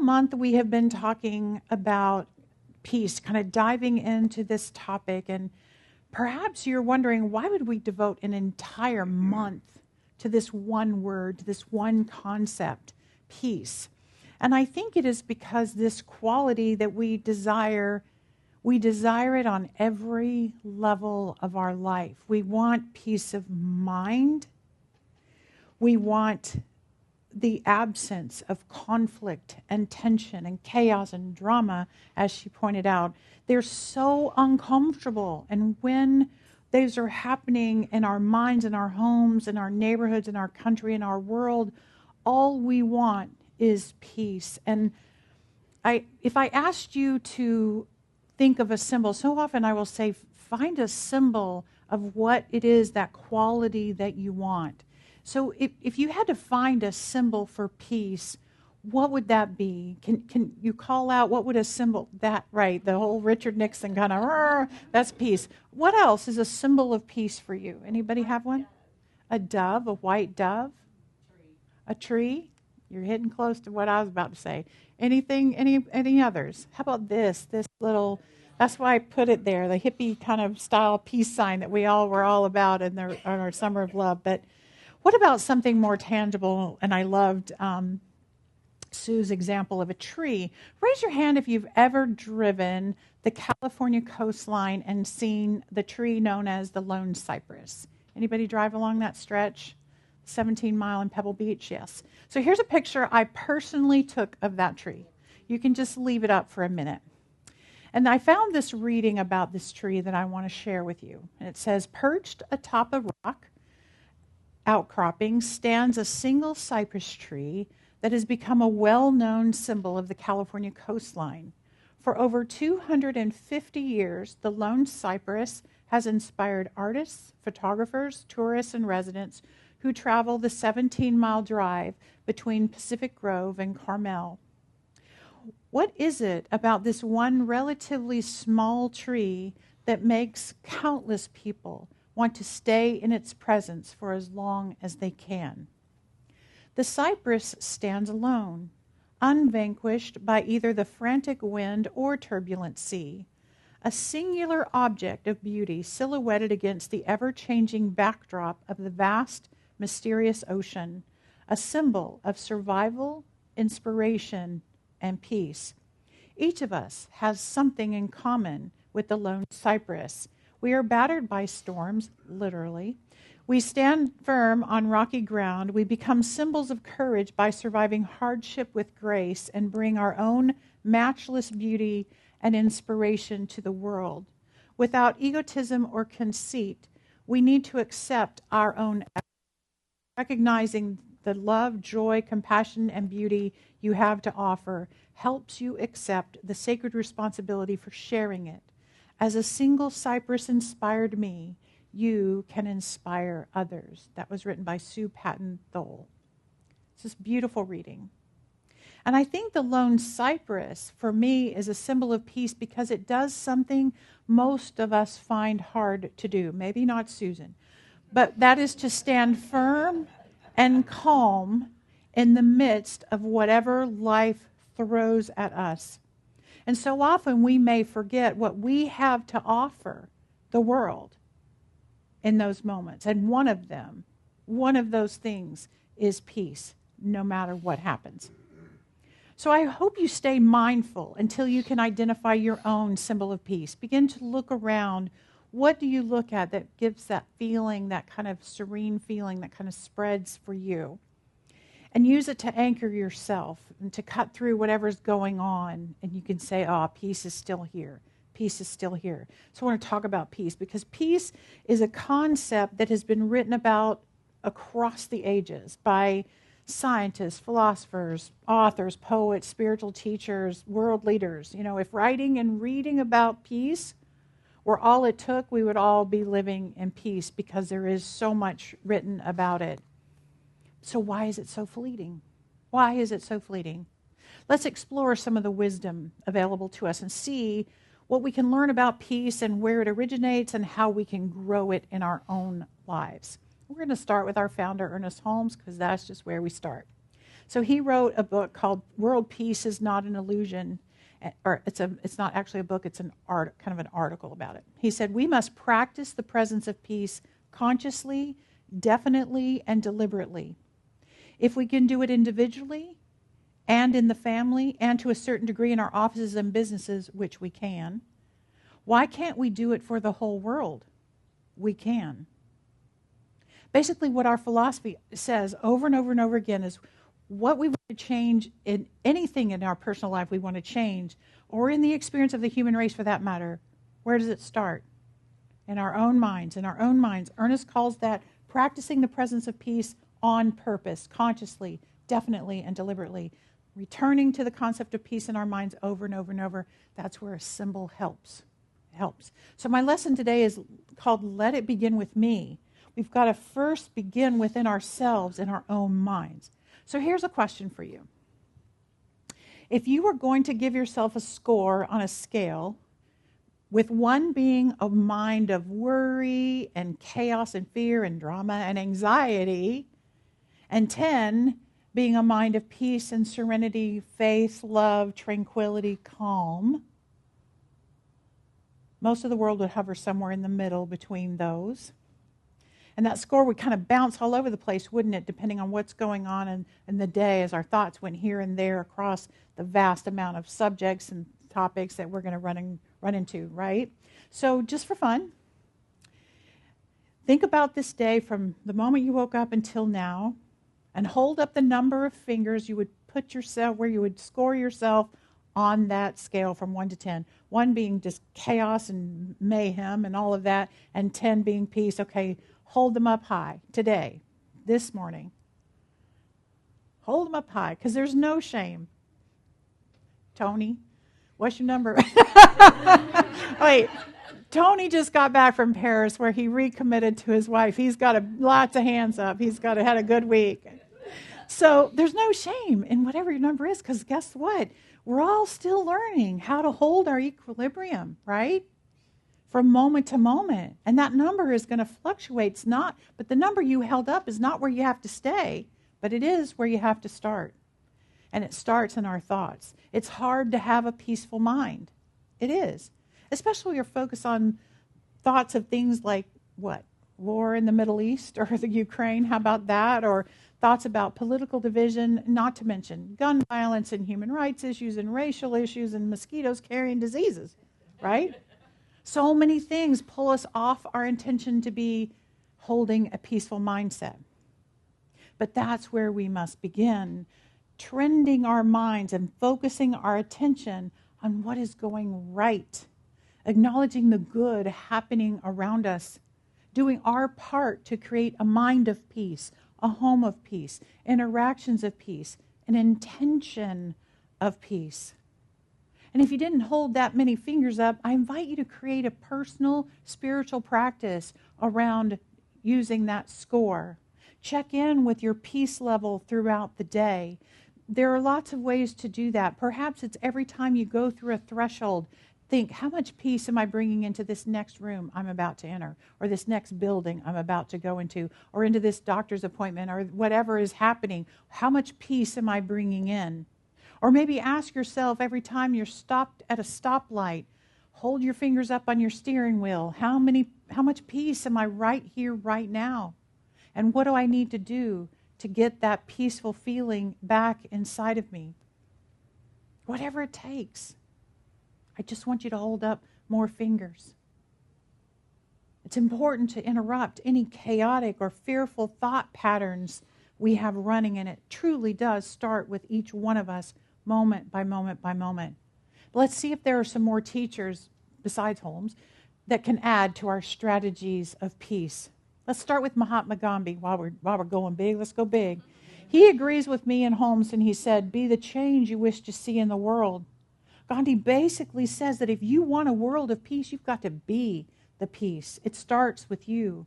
month we have been talking about peace, kind of diving into this topic. And perhaps you're wondering, why would we devote an entire month to this one word, to this one concept, peace? And I think it is because this quality that we desire it on every level of our life. We want peace of mind. We want the absence of conflict and tension and chaos and drama, as she pointed out. They're so uncomfortable. And when those are happening in our minds, in our homes, in our neighborhoods, in our country, in our world, all we want is peace. And if I asked you to think of a symbol, so often I will say, find a symbol of what it is, that quality that you want. So if you had to find a symbol for peace, what would that be? Can you call out, what would a symbol, that, right, the whole Richard Nixon kind of, that's peace. What else is a symbol of peace for you? Anybody have one? A dove, a white dove? A tree? You're hitting close to what I was about to say. Anything, any others? How about this little, that's why I put it there, the hippie kind of style peace sign that we all were all about in our Summer of Love. But what about something more tangible? And I loved Sue's example of a tree. Raise your hand if you've ever driven the California coastline and seen the tree known as the lone cypress. Anybody drive along that stretch? 17 Mile in Pebble Beach? Yes. So here's a picture I personally took of that tree. You can just leave it up for a minute. And I found this reading about this tree that I want to share with you. And it says, perched atop a rock outcropping stands a single cypress tree that has become a well-known symbol of the California coastline. For over 250 years, the lone cypress has inspired artists, photographers, tourists, and residents who travel the 17-mile drive between Pacific Grove and Carmel. What is it about this one relatively small tree that makes countless people want to stay in its presence for as long as they can? The cypress stands alone, unvanquished by either the frantic wind or turbulent sea, a singular object of beauty silhouetted against the ever-changing backdrop of the vast, mysterious ocean, a symbol of survival, inspiration, and peace. Each of us has something in common with the lone cypress. We are battered by storms, literally. We stand firm on rocky ground. We become symbols of courage by surviving hardship with grace and bring our own matchless beauty and inspiration to the world. Without egotism or conceit, we need to accept our own, recognizing the love, joy, compassion, and beauty you have to offer helps you accept the sacred responsibility for sharing it. As a single cypress inspired me, you can inspire others. That was written by Sue Patton Thole. It's this beautiful reading. And I think the lone cypress, for me, is a symbol of peace because it does something most of us find hard to do. Maybe not Susan, but that is to stand firm and calm in the midst of whatever life throws at us. And so often we may forget what we have to offer the world in those moments. And one of those things is peace, no matter what happens. So I hope you stay mindful until you can identify your own symbol of peace. Begin to look around. What do you look at that gives that feeling, that kind of serene feeling that kind of spreads for you? And use it to anchor yourself and to cut through whatever's going on. And you can say, peace is still here. Peace is still here. So I want to talk about peace because peace is a concept that has been written about across the ages by scientists, philosophers, authors, poets, spiritual teachers, world leaders. You know, if writing and reading about peace were all it took, we would all be living in peace because there is so much written about it. So why is it so fleeting? Why is it so fleeting? Let's explore some of the wisdom available to us and see what we can learn about peace and where it originates and how we can grow it in our own lives. We're going to start with our founder, Ernest Holmes, because that's just where we start. So he wrote a book called World Peace is Not an Illusion. Or it's not actually a book, it's kind of an article about it. He said, we must practice the presence of peace consciously, definitely, and deliberately. If we can do it individually and in the family and to a certain degree in our offices and businesses, which we can, why can't we do it for the whole world? We can. Basically, what our philosophy says over and over and over again is what we want to change in anything in our personal life we want to change, or in the experience of the human race for that matter, where does it start? In our own minds. In our own minds. Ernest calls that practicing the presence of peace on purpose, consciously, definitely, and deliberately. Returning to the concept of peace in our minds over and over and over. That's where a symbol helps. It helps. So my lesson today is called Let It Begin With Me. We've got to first begin within ourselves in our own minds. So here's a question for you. If you were going to give yourself a score on a scale, with 1 being a mind of worry and chaos and fear and drama and anxiety, and 10 being a mind of peace and serenity, faith, love, tranquility, calm, most of the world would hover somewhere in the middle between those. And that score would kind of bounce all over the place, wouldn't it, depending on what's going on in the day as our thoughts went here and there across the vast amount of subjects and topics that we're going to run into, right? So just for fun, think about this day from the moment you woke up until now, and hold up the number of fingers you would put yourself, where you would score yourself on that scale from 1 to 10. 1 being just chaos and mayhem and all of that, and 10 being peace. Okay, hold them up high today, this morning. Hold them up high, because there's no shame. Tony, what's your number? Wait, Tony just got back from Paris where he recommitted to his wife. He's got lots of hands up. He's had a good week. So there's no shame in whatever your number is, because guess what? We're all still learning how to hold our equilibrium, right? From moment to moment. And that number is going to fluctuate. But the number you held up is not where you have to stay, but it is where you have to start. And it starts in our thoughts. It's hard to have a peaceful mind. It is. Especially when you're focused on thoughts of things like, what? War in the Middle East or the Ukraine, how about that? Or thoughts about political division, not to mention gun violence and human rights issues and racial issues and mosquitoes carrying diseases, right? So many things pull us off our intention to be holding a peaceful mindset. But that's where we must begin, trending our minds and focusing our attention on what is going right, acknowledging the good happening around us, doing our part to create a mind of peace, a home of peace, interactions of peace, an intention of peace. And if you didn't hold that many fingers up, I invite you to create a personal spiritual practice around using that score. Check in with your peace level throughout the day. There are lots of ways to do that. Perhaps it's every time you go through a threshold, think, how much peace am I bringing into this next room I'm about to enter, or this next building I'm about to go into, or into this doctor's appointment, or whatever is happening? How much peace am I bringing in? Or maybe ask yourself every time you're stopped at a stoplight, hold your fingers up on your steering wheel. How much peace am I right here, right now? And what do I need to do to get that peaceful feeling back inside of me? Whatever it takes. I just want you to hold up more fingers. It's important to interrupt any chaotic or fearful thought patterns we have running, and it truly does start with each one of us, moment by moment by moment. But let's see if there are some more teachers, besides Holmes, that can add to our strategies of peace. Let's start with Mahatma Gandhi while we're going big. Let's go big. He agrees with me and Holmes, and he said, be the change you wish to see in the world. Gandhi basically says that if you want a world of peace, you've got to be the peace. It starts with you.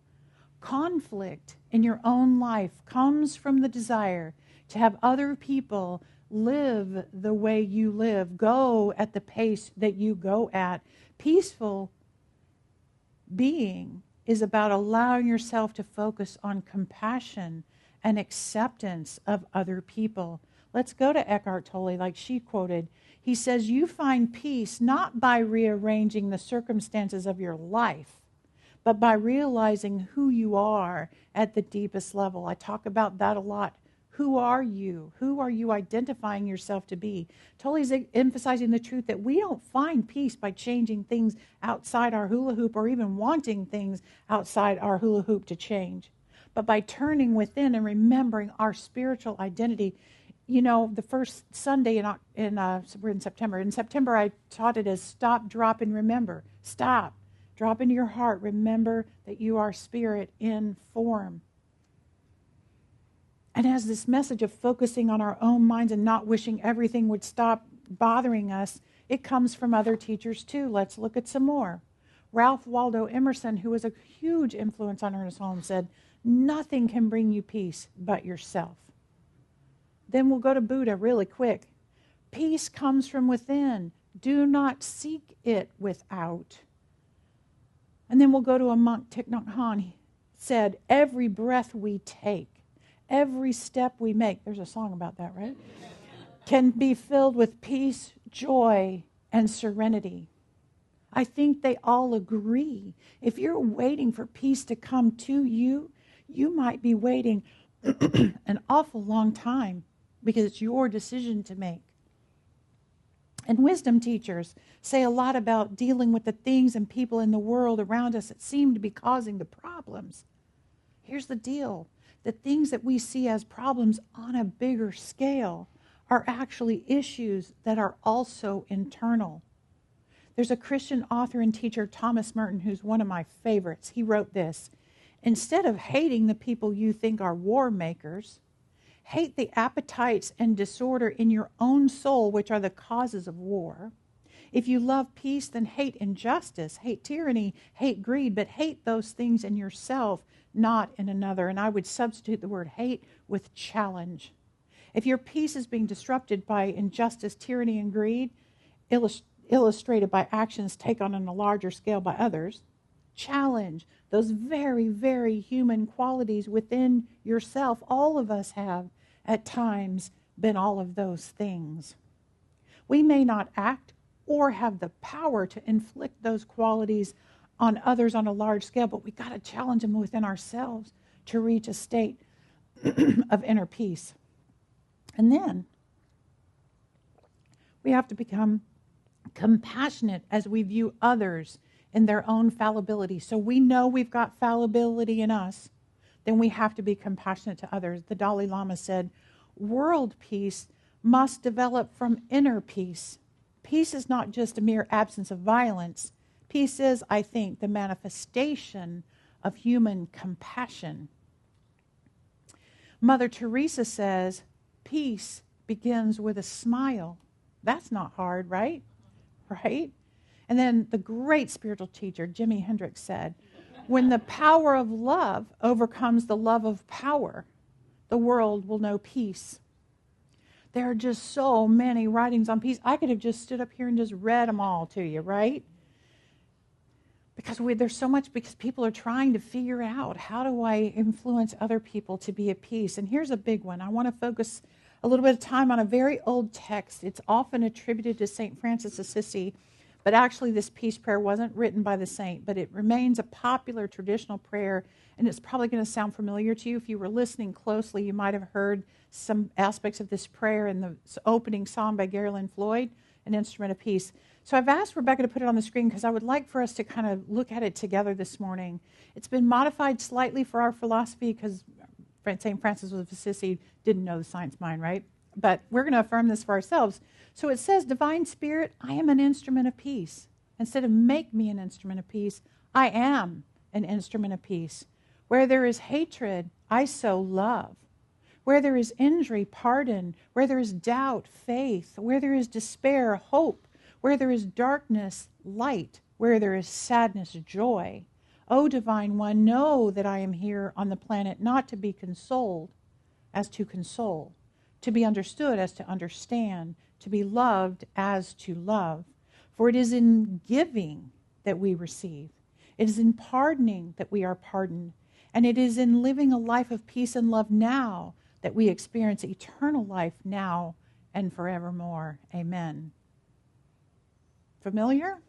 Conflict in your own life comes from the desire to have other people live the way you live, go at the pace that you go at. Peaceful being is about allowing yourself to focus on compassion and acceptance of other people. Let's go to Eckhart Tolle, like she quoted. He says, you find peace not by rearranging the circumstances of your life, but by realizing who you are at the deepest level. I talk about that a lot. Who are you? Who are you identifying yourself to be? Tolle's emphasizing the truth that we don't find peace by changing things outside our hula hoop or even wanting things outside our hula hoop to change, but by turning within and remembering our spiritual identity. You know, the first Sunday we're in September. In September, I taught it as stop, drop, and remember. Stop. Drop into your heart. Remember that you are spirit in form. And as this message of focusing on our own minds and not wishing everything would stop bothering us, it comes from other teachers too. Let's look at some more. Ralph Waldo Emerson, who was a huge influence on Ernest Holmes, said, nothing can bring you peace but yourself. Then we'll go to Buddha really quick. Peace comes from within. Do not seek it without. And then we'll go to a monk, Thich Nhat Hanh. He said, every breath we take, every step we make, there's a song about that, right? Can be filled with peace, joy, and serenity. I think they all agree. If you're waiting for peace to come to you, you might be waiting an awful long time because it's your decision to make. And wisdom teachers say a lot about dealing with the things and people in the world around us that seem to be causing the problems. Here's the deal. The things that we see as problems on a bigger scale are actually issues that are also internal. There's a Christian author and teacher, Thomas Merton, who's one of my favorites. He wrote this: instead of hating the people you think are war makers, hate the appetites and disorder in your own soul, which are the causes of war. If you love peace, then hate injustice, hate tyranny, hate greed, but hate those things in yourself, not in another. And I would substitute the word hate with challenge. If your peace is being disrupted by injustice, tyranny, and greed, illustrated by actions taken on a larger scale by others, challenge those very, very human qualities within yourself. All of us have, at times, been all of those things. We may not act or have the power to inflict those qualities on others on a large scale, but we got to challenge them within ourselves to reach a state of inner peace. And then we have to become compassionate as we view others in their own fallibility. So we know we've got fallibility in us, then we have to be compassionate to others. The Dalai Lama said, world peace must develop from inner peace. Peace is not just a mere absence of violence. Peace is, I think, the manifestation of human compassion. Mother Teresa says, peace begins with a smile. That's not hard, right? Right? And then the great spiritual teacher, Jimi Hendrix, said, when the power of love overcomes the love of power, the world will know peace. There are just so many writings on peace. I could have just stood up here and just read them all to you, right? Because there's so much, because people are trying to figure out, how do I influence other people to be at peace? And here's a big one. I want to focus a little bit of time on a very old text. It's often attributed to St. Francis Assisi, but actually this peace prayer wasn't written by the saint, but it remains a popular traditional prayer, and it's probably going to sound familiar to you. If you were listening closely, you might have heard some aspects of this prayer in the opening song by Gary Lynn Floyd, An Instrument of Peace. So I've asked Rebecca to put it on the screen because I would like for us to kind of look at it together this morning. It's been modified slightly for our philosophy because St. Francis of Assisi didn't know the science mind, right? But we're going to affirm this for ourselves. So it says, Divine Spirit, I am an instrument of peace. Instead of make me an instrument of peace, I am an instrument of peace. Where there is hatred, I sow love. Where there is injury, pardon. Where there is doubt, faith. Where there is despair, hope. Where there is darkness, light. Where there is sadness, joy. O Divine One, know that I am here on the planet not to be consoled as to console, to be understood as to understand, to be loved as to love. For it is in giving that we receive. It is in pardoning that we are pardoned. And it is in living a life of peace and love now that we experience eternal life now and forevermore. Amen. Familiar?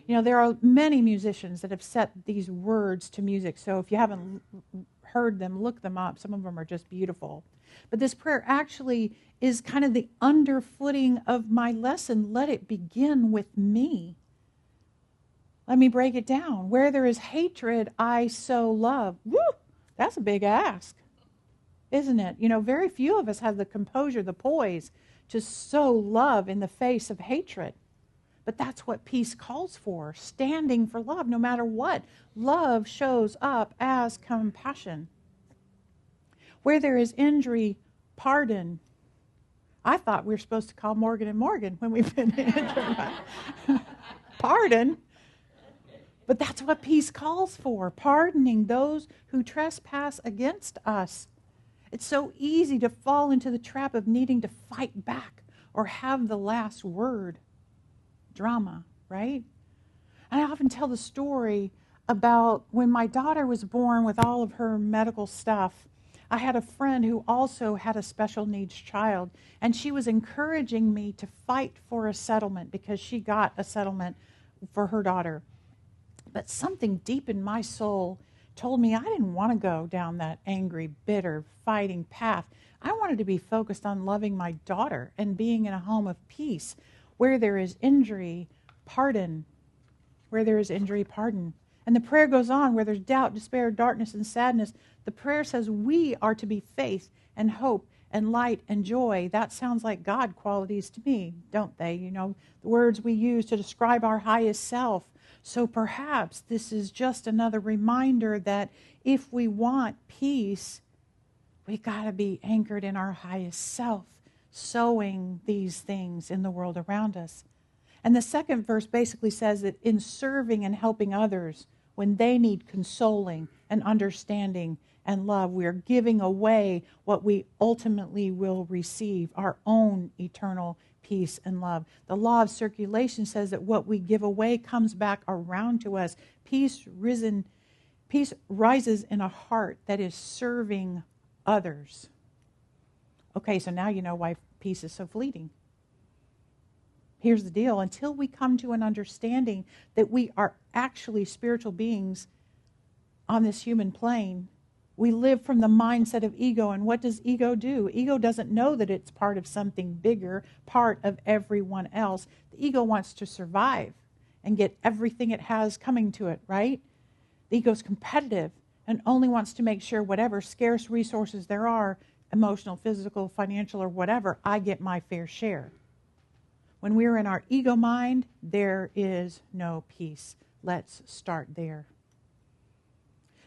You know, there are many musicians that have set these words to music. So if you haven't heard them, look them up. Some of them are just beautiful. But this prayer actually is kind of the underfooting of my lesson. Let it begin with me. Let me break it down. Where there is hatred, I sow love. Woo! That's a big ask, isn't it? You know, very few of us have the composure, the poise to sow love in the face of hatred. But that's what peace calls for, standing for love no matter what. Love shows up as compassion. Where there is injury, pardon. I thought we were supposed to call Morgan and Morgan when we've been injured. Pardon. But that's what peace calls for, pardoning those who trespass against us. It's so easy to fall into the trap of needing to fight back or have the last word. Drama, right? And I often tell the story about when my daughter was born with all of her medical stuff. I had a friend who also had a special needs child, and she was encouraging me to fight for a settlement because she got a settlement for her daughter. But something deep in my soul told me I didn't want to go down that angry, bitter, fighting path. I wanted to be focused on loving my daughter and being in a home of peace. Where there is injury, pardon. Where there is injury, pardon. And the prayer goes on, where there's doubt, despair, darkness, and sadness. The prayer says we are to be faith and hope and light and joy. That sounds like God qualities to me, don't they? You know, the words we use to describe our highest self. So perhaps this is just another reminder that if we want peace, we got to be anchored in our highest self, sowing these things in the world around us. And the second verse basically says that in serving and helping others, when they need consoling and understanding and love, we are giving away what we ultimately will receive, our own eternal peace and love. The law of circulation says that what we give away comes back around to us. Peace rises in a heart that is serving others. Okay, so now you know why peace is so fleeting. Here's the deal. Until we come to an understanding that we are actually spiritual beings on this human plane, we live from the mindset of ego. And what does ego do? Ego doesn't know that it's part of something bigger, part of everyone else. The ego wants to survive and get everything it has coming to it, right? The ego's competitive and only wants to make sure whatever scarce resources there are, emotional, physical, financial, or whatever, I get my fair share. When we're in our ego mind, there is no peace. Let's start there.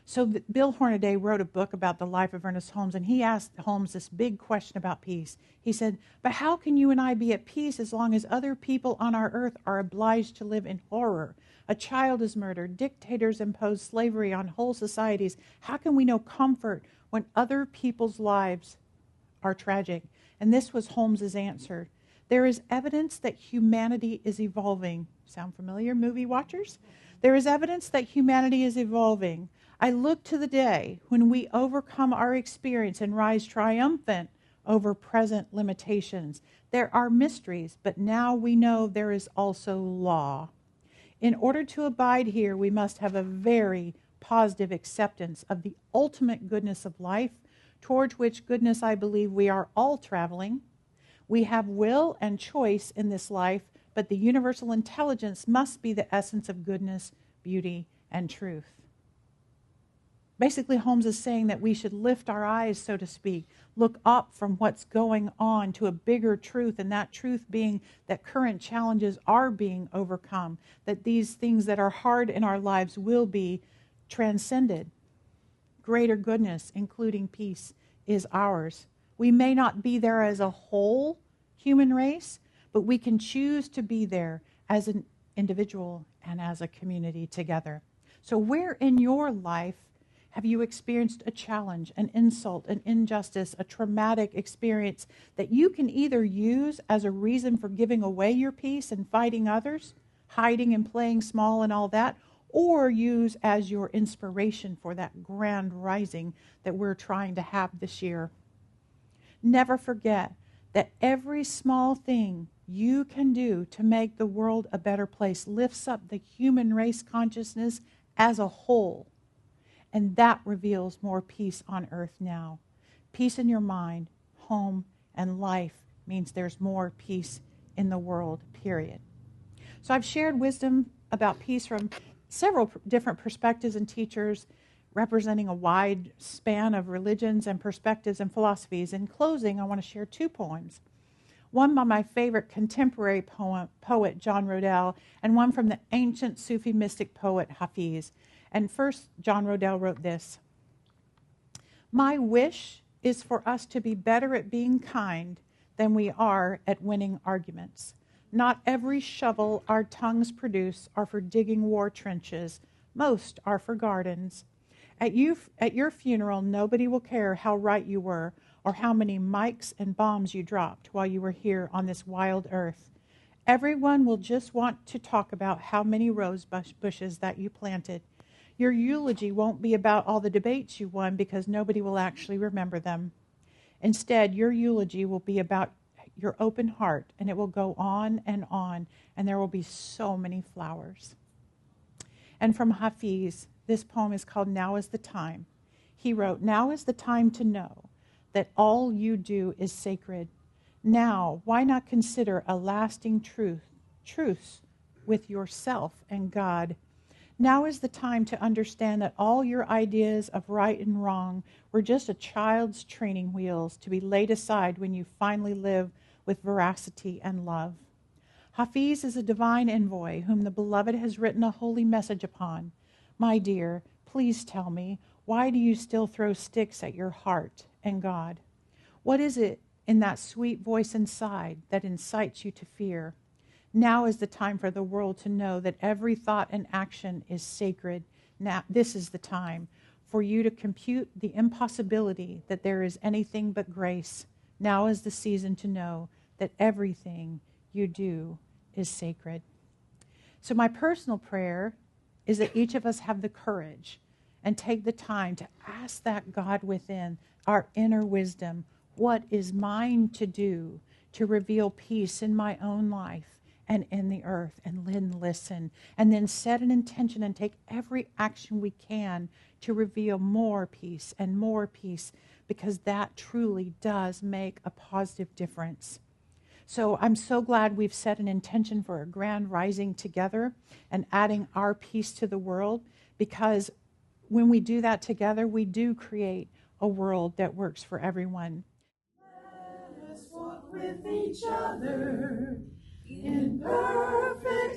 So Bill Hornaday wrote a book about the life of Ernest Holmes, and he asked Holmes this big question about peace. He said, but how can you and I be at peace as long as other people on our earth are obliged to live in horror? A child is murdered. Dictators impose slavery on whole societies. How can we know comfort when other people's lives are tragic? And this was Holmes's answer. There is evidence that humanity is evolving. Sound familiar, movie watchers? There is evidence that humanity is evolving. I look to the day when we overcome our experience and rise triumphant over present limitations. There are mysteries, but now we know there is also law. In order to abide here, we must have a very positive acceptance of the ultimate goodness of life, towards which goodness I believe we are all traveling. We have will and choice in this life, but the universal intelligence must be the essence of goodness, beauty, and truth. Basically, Holmes is saying that we should lift our eyes, so to speak, look up from what's going on to a bigger truth, and that truth being that current challenges are being overcome, that these things that are hard in our lives will be transcended. Greater goodness, including peace, is ours. We may not be there as a whole human race, but we can choose to be there as an individual and as a community together. So where in your life have you experienced a challenge, an insult, an injustice, a traumatic experience that you can either use as a reason for giving away your peace and fighting others, hiding and playing small and all that, or use as your inspiration for that grand rising that we're trying to have this year. Never forget that every small thing you can do to make the world a better place lifts up the human race consciousness as a whole. And that reveals more peace on earth now. Peace in your mind, home, and life means there's more peace in the world, period. So I've shared wisdom about peace from several different perspectives and teachers representing a wide span of religions and perspectives and philosophies. In closing, I want to share 2 poems. One by my favorite contemporary poet, John Rodell, and one from the ancient Sufi mystic poet, Hafiz. And first, John Rodell wrote this: "My wish is for us to be better at being kind than we are at winning arguments. Not every shovel our tongues produce are for digging war trenches. Most are for gardens. At your funeral, nobody will care how right you were or how many mics and bombs you dropped while you were here on this wild earth. Everyone will just want to talk about how many rose bushes that you planted. Your eulogy won't be about all the debates you won because nobody will actually remember them. Instead, your eulogy will be about your open heart, and it will go on, and there will be so many flowers." And from Hafiz, this poem is called "Now is the Time." He wrote, "Now is the time to know that all you do is sacred. Now, why not consider a lasting truce with yourself and God? Now is the time to understand that all your ideas of right and wrong were just a child's training wheels to be laid aside when you finally live with veracity and love. Hafiz is a divine envoy whom the beloved has written a holy message upon. My dear, please tell me, why do you still throw sticks at your heart and God? What is it in that sweet voice inside that incites you to fear? Now is the time for the world to know that every thought and action is sacred. Now, this is the time for you to compute the impossibility that there is anything but grace. Now is the season to know that everything you do is sacred." So my personal prayer is that each of us have the courage and take the time to ask that God within, our inner wisdom, what is mine to do to reveal peace in my own life and in the earth, and then listen, and then set an intention and take every action we can to reveal more peace and more peace, because that truly does make a positive difference. So I'm so glad we've set an intention for a grand rising together and adding our peace to the world, because when we do that together, we do create a world that works for everyone. Let us walk with each other in perfect